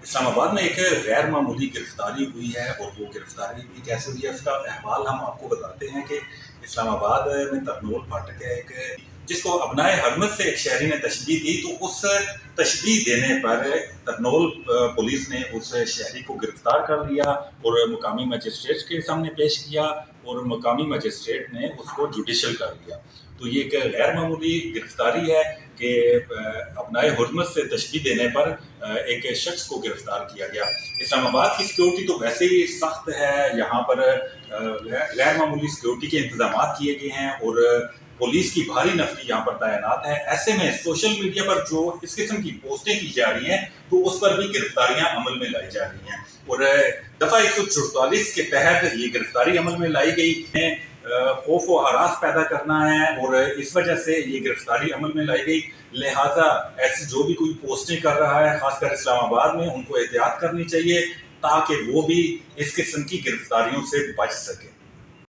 اسلام آباد میں ایک غیر معمولی گرفتاری ہوئی ہے اور وہ گرفتاری بھی کیسے ہوئی ہے اس کا احوال ہم آپ کو بتاتے ہیں کہ اسلام آباد میں ترنول پھاٹک ہے ایک جس کو ابنائے حرمت سے ایک شہری نے تشبیہ دی، تو اس تشبیہ دینے پر ترنول پولیس نے اس شہری کو گرفتار کر لیا اور مقامی مجسٹریٹ کے سامنے پیش کیا اور مقامی مجسٹریٹ نے اس کو جوڈیشل کر لیا۔ تو یہ ایک غیر معمولی گرفتاری ہے کہ ابنائے حرمت سے تشبیہ دینے پر ایک شخص کو گرفتار کیا گیا۔ اسلام آباد کی سیکیورٹی تو ویسے ہی سخت ہے، یہاں پر غیر معمولی سیکیورٹی کے انتظامات کیے گئے ہیں اور پولیس کی بھاری نفری یہاں پر تعینات ہے۔ ایسے میں سوشل میڈیا پر جو اس قسم کی پوسٹیں کی جا رہی ہیں تو اس پر بھی گرفتاریاں عمل میں لائی جا رہی ہیں اور دفعہ 144 کے تحت یہ گرفتاری عمل میں لائی گئی ہے۔ خوف و ہراس پیدا کرنا ہے اور اس وجہ سے یہ گرفتاری عمل میں لائی گئی، لہٰذا ایسی جو بھی کوئی پوسٹیں کر رہا ہے خاص کر اسلام آباد میں ان کو احتیاط کرنی چاہیے تاکہ وہ بھی اس قسم کی گرفتاریوں سے بچ سکے۔